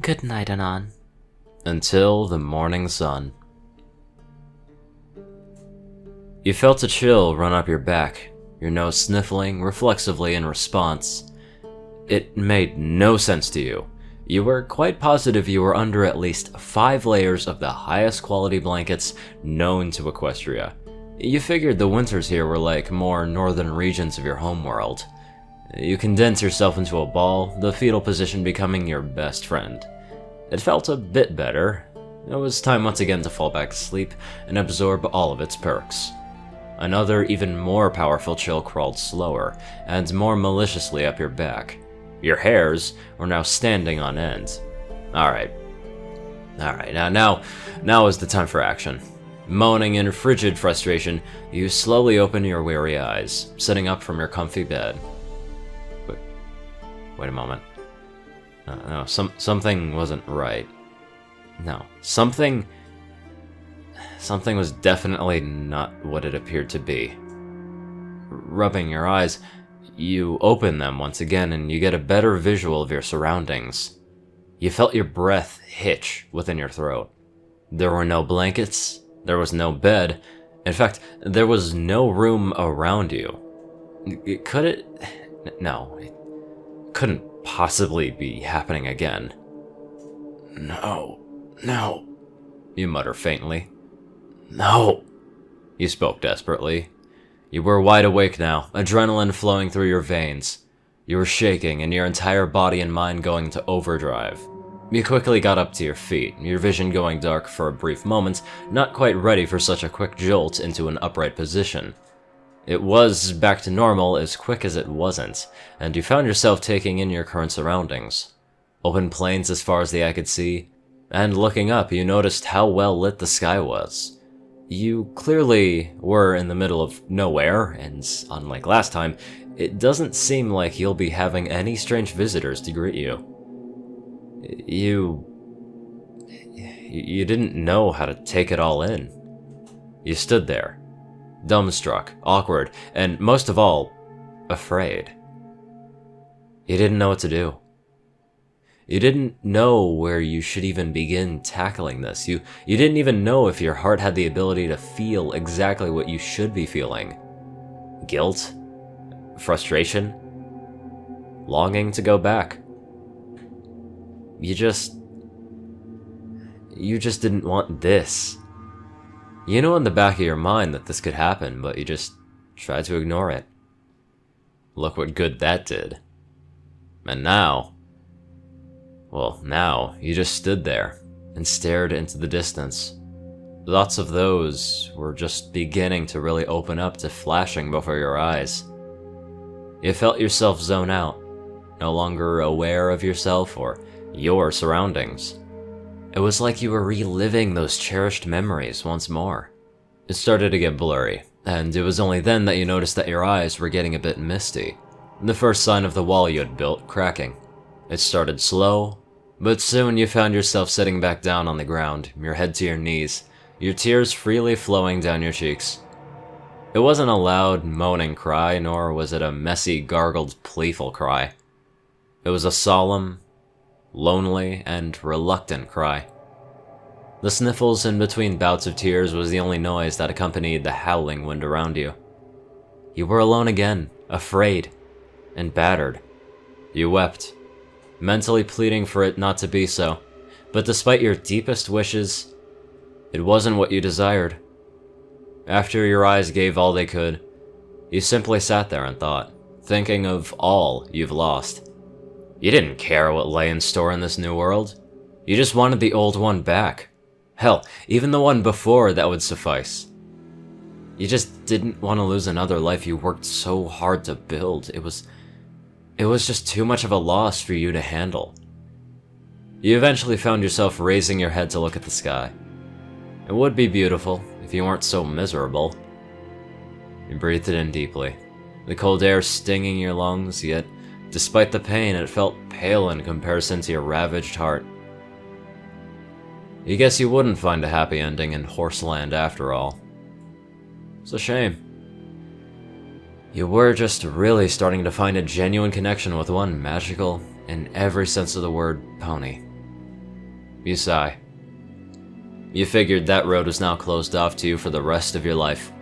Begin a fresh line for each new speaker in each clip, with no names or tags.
Good night, Anon.
Until the morning sun. You felt a chill run up your back, your nose sniffling reflexively in response. It made no sense to you. You were quite positive you were under at least 5 layers of the highest quality blankets known to Equestria. You figured the winters here were like more northern regions of your homeworld. You condense yourself into a ball, the fetal position becoming your best friend. It felt a bit better. It was time once again to fall back to sleep and absorb all of its perks. Another, even more powerful chill crawled slower and more maliciously up your back. Your hairs were now standing on end. Alright, now is the time for action. Moaning in frigid frustration, you slowly open your weary eyes, sitting up from your comfy bed. Wait a moment. No, something wasn't right. No, something was definitely not what it appeared to be. Rubbing your eyes, you open them once again and you get a better visual of your surroundings. You felt your breath hitch within your throat. There were no blankets, there was no bed. In fact, there was no room around you. No, it couldn't possibly be happening again. No, you mutter faintly. No, you spoke desperately. You were wide awake now, adrenaline flowing through your veins. You were shaking and your entire body and mind going to overdrive. You quickly got up to your feet, your vision going dark for a brief moment, not quite ready for such a quick jolt into an upright position. It was back to normal as quick as it wasn't, and you found yourself taking in your current surroundings. Open plains as far as the eye could see, and looking up you noticed how well lit the sky was. You clearly were in the middle of nowhere, and unlike last time, it doesn't seem like you'll be having any strange visitors to greet you. You didn't know how to take it all in. You stood there, dumbstruck, awkward, and most of all, afraid. You didn't know what to do. You didn't know where you should even begin tackling this. You didn't even know if your heart had the ability to feel exactly what you should be feeling. Guilt? Frustration? Longing to go back? You just didn't want this. You know in the back of your mind that this could happen, but you just tried to ignore it. Look what good that did. And now you just stood there and stared into the distance. Lots of those were just beginning to really open up to flashing before your eyes. You felt yourself zone out, no longer aware of yourself or your surroundings. It was like you were reliving those cherished memories once more. It started to get blurry, and it was only then that you noticed that your eyes were getting a bit misty, the first sign of the wall you had built cracking. It started slow, but soon you found yourself sitting back down on the ground, your head to your knees, your tears freely flowing down your cheeks. It wasn't a loud, moaning cry, nor was it a messy, gargled, playful cry. It was a solemn, lonely, and reluctant cry. The sniffles in between bouts of tears was the only noise that accompanied the howling wind around you. You were alone again, afraid, and battered. You wept, mentally pleading for it not to be so, but despite your deepest wishes, it wasn't what you desired. After your eyes gave all they could, you simply sat there and thought, thinking of all you've lost. You didn't care what lay in store in this new world. You just wanted the old one back. Hell, even the one before that would suffice. You just didn't want to lose another life you worked so hard to build. It was just too much of a loss for you to handle. You eventually found yourself raising your head to look at the sky. It would be beautiful if you weren't so miserable. You breathed it in deeply, the cold air stinging your lungs, yet despite the pain, it felt pale in comparison to your ravaged heart. You guess you wouldn't find a happy ending in Horseland after all. It's a shame. You were just really starting to find a genuine connection with one magical, in every sense of the word, pony. You sigh. You figured that road was now closed off to you for the rest of your life.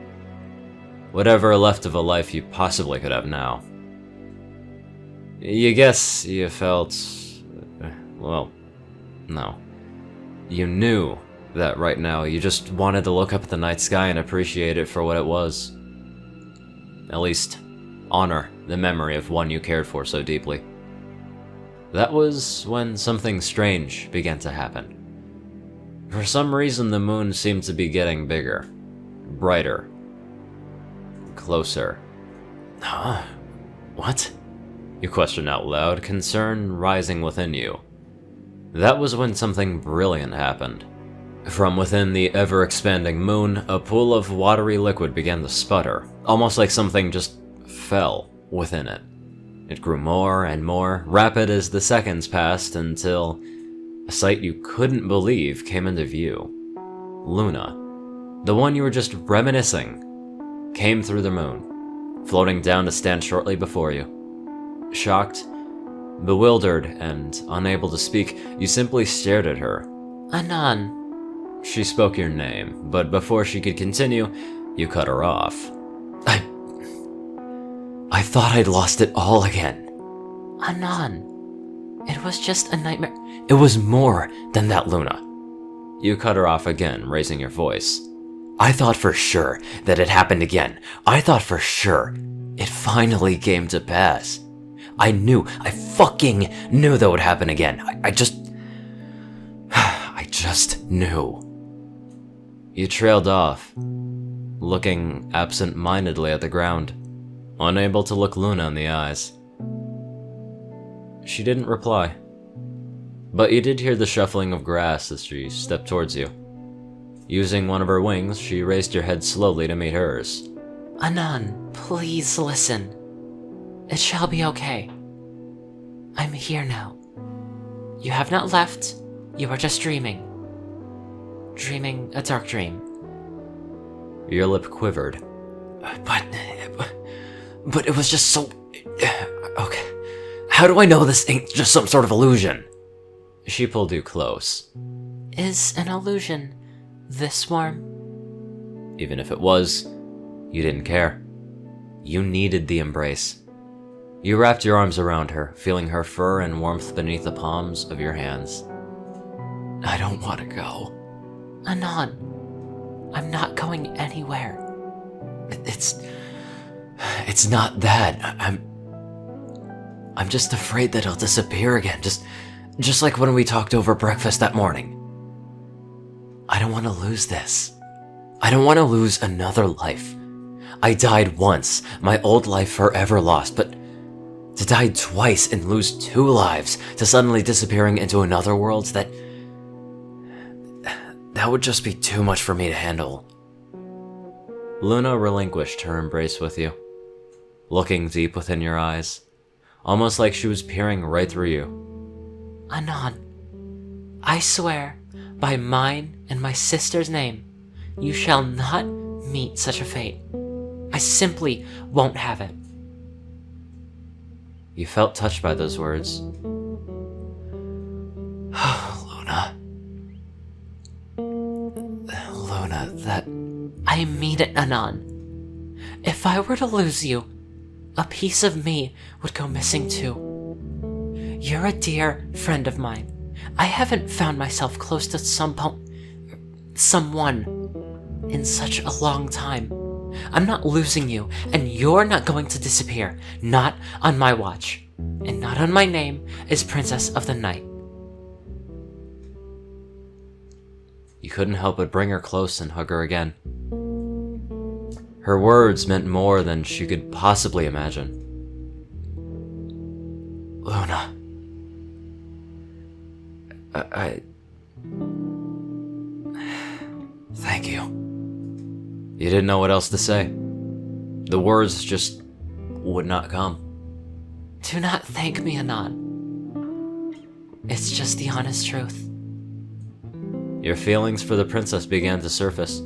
Whatever left of a life you possibly could have now. You guess you felt... well, no. You knew that right now you just wanted to look up at the night sky and appreciate it for what it was. At least, honor the memory of one you cared for so deeply. That was when something strange began to happen. For some reason, the moon seemed to be getting bigger, brighter, closer. Huh? What? You questioned out loud, concern rising within you. That was when something brilliant happened. From within the ever-expanding moon, a pool of watery liquid began to sputter, almost like something just fell within it. It grew more and more, rapid as the seconds passed, until a sight you couldn't believe came into view. Luna, the one you were just reminiscing, came through the moon, floating down to stand shortly before you. Shocked, bewildered, and unable to speak, you simply stared at her. Anon. She spoke your name, but before she could continue, you cut her off. I thought I'd lost it all again. Anon. It was just a nightmare. It was more than that, Luna. You cut her off again, raising your voice. I thought for sure that it happened again. I thought for sure it finally came to pass. I fucking knew that would happen again. I just knew. You trailed off, looking absent-mindedly at the ground, unable to look Luna in the eyes. She didn't reply, but you did hear the shuffling of grass as she stepped towards you. Using one of her wings, she raised your head slowly to meet hers. Anon, please listen. It shall be okay. I'm here now. You have not left. You are just dreaming. Dreaming a dark dream. Your lip quivered. But it was just so... Okay. How do I know this ain't just some sort of illusion? She pulled you close. Is an illusion this warm? Even if it was, you didn't care. You needed the embrace. You wrapped your arms around her, feeling her fur and warmth beneath the palms of your hands. I don't want to go. Anon, I'm not going anywhere. It's not that. I'm just afraid that he'll disappear again, just like when we talked over breakfast that morning. I don't want to lose this. I don't want to lose another life. I died once, my old life forever lost, but to die twice and lose 2 lives to suddenly disappearing into another world, that would just be too much for me to handle. Luna relinquished her embrace with you, looking deep within your eyes, almost like she was peering right through you. Anon, I swear, by mine and my sister's name, you shall not meet such a fate. I simply won't have it. You felt touched by those words. Luna, that... I mean it, Anon. If I were to lose you, a piece of me would go missing too. You're a dear friend of mine. I haven't found myself close to someone in such a long time. I'm not losing you, and you're not going to disappear. Not on my watch. And not on my name as Princess of the Night. You couldn't help but bring her close and hug her again. Her words meant more than she could possibly imagine. Luna. I... Thank you. You didn't know what else to say. The words just would not come. Do not thank me, Anon. It's just the honest truth. Your feelings for the princess began to surface,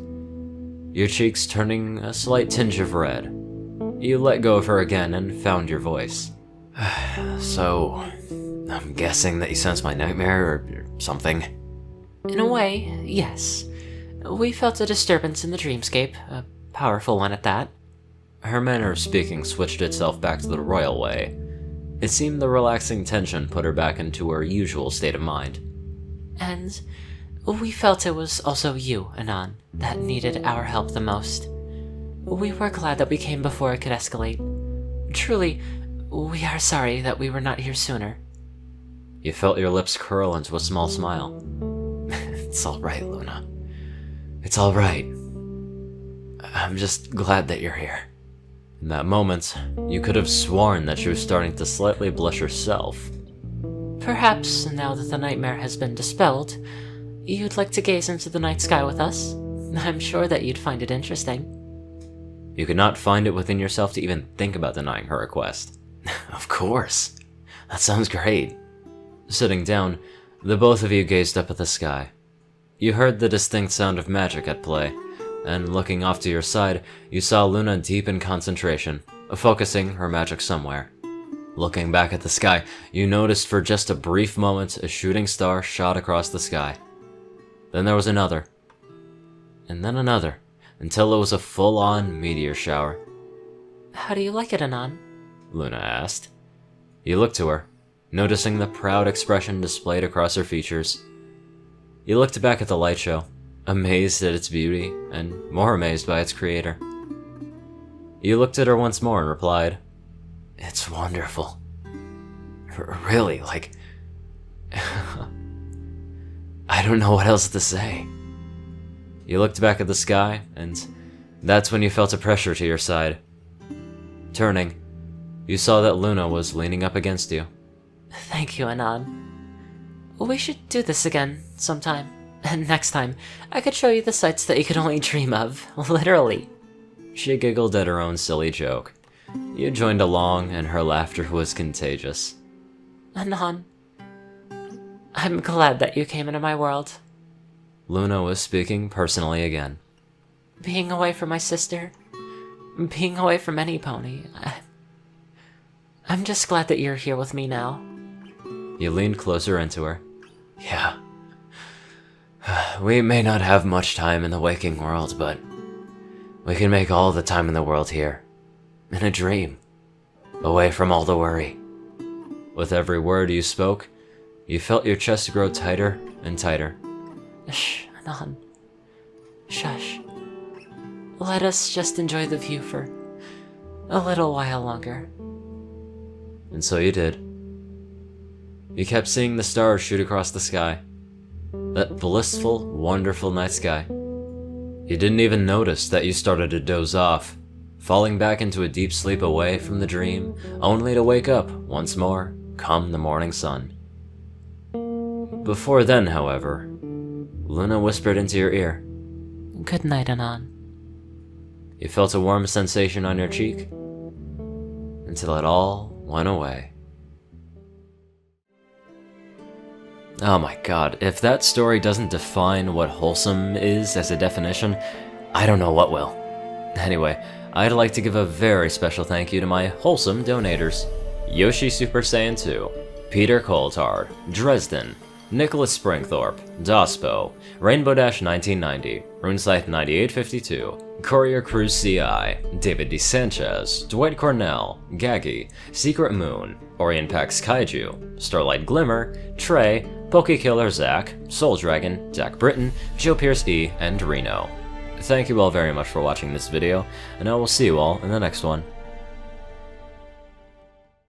your cheeks turning a slight tinge of red. You let go of her again and found your voice. So, I'm guessing that you sensed my nightmare or something?
In a way, yes. We felt a disturbance in the dreamscape, a powerful one at that.
Her manner of speaking switched itself back to the royal way. It seemed the relaxing tension put her back into her usual state of mind.
And we felt it was also you, Anon, that needed our help the most. We were glad that we came before it could escalate. Truly, we are sorry that we were not here sooner.
You felt your lips curl into a small smile. It's alright, Luna. It's alright. I'm just glad that you're here. In that moment, you could have sworn that she was starting to slightly blush herself.
Perhaps, now that the nightmare has been dispelled, you'd like to gaze into the night sky with us? I'm sure that you'd find it interesting.
You could not find it within yourself to even think about denying her request. Of course. That sounds great. Sitting down, the both of you gazed up at the sky. You heard the distinct sound of magic at play, and looking off to your side, you saw Luna deep in concentration, focusing her magic somewhere. Looking back at the sky, you noticed for just a brief moment a shooting star shot across the sky. Then there was another, and then another, until it was a full-on meteor shower.
How do you like it, Anon?
Luna asked. You looked to her, noticing the proud expression displayed across her features. You looked back at the light show, amazed at its beauty, and more amazed by its creator. You looked at her once more and replied, It's wonderful. Really, like... I don't know what else to say. You looked back at the sky, and that's when you felt a pressure to your side. Turning, you saw that Luna was leaning up against you.
Thank you, Anon. We should do this again, sometime. And next time, I could show you the sights that you could only dream of, literally.
She giggled at her own silly joke. You joined along, and her laughter was contagious.
Anon, I'm glad that you came into my world.
Luna was speaking personally again.
Being away from my sister, being away from any pony, I'm just glad that you're here with me now.
You leaned closer into her. Yeah. We may not have much time in the waking world, but we can make all the time in the world here. In a dream. Away from all the worry. With every word you spoke, you felt your chest grow tighter and tighter.
Shh, Anon. Shush. Let us just enjoy the view for a little while longer.
And so you did. You kept seeing the stars shoot across the sky. That blissful, wonderful night sky. You didn't even notice that you started to doze off, falling back into a deep sleep away from the dream, only to wake up once more come the morning sun. Before then, however, Luna whispered into your ear.
Good night, Anon.
You felt a warm sensation on your cheek, until it all went away. Oh my god, if that story doesn't define what wholesome is as a definition, I don't know what will. Anyway, I'd like to give a very special thank you to my wholesome donators. Yoshi Super Saiyan 2, Peter Coulthard, Dresdon, Nicholas Springthorpe, Dospo, Rainbow Dash 1990, RuneScythe 9852, CourierCruz CI, David D. Sanchez, Dwight Cornel, Gagi, Secret Moon, Orient Pax Kaiju, Starlight Glimmer, Trey, Pokekiller Zach, Soul Dragon, Jack Britton, Joe Pierce E, and Reno. Thank you all very much for watching this video, and I will see you all in the next one.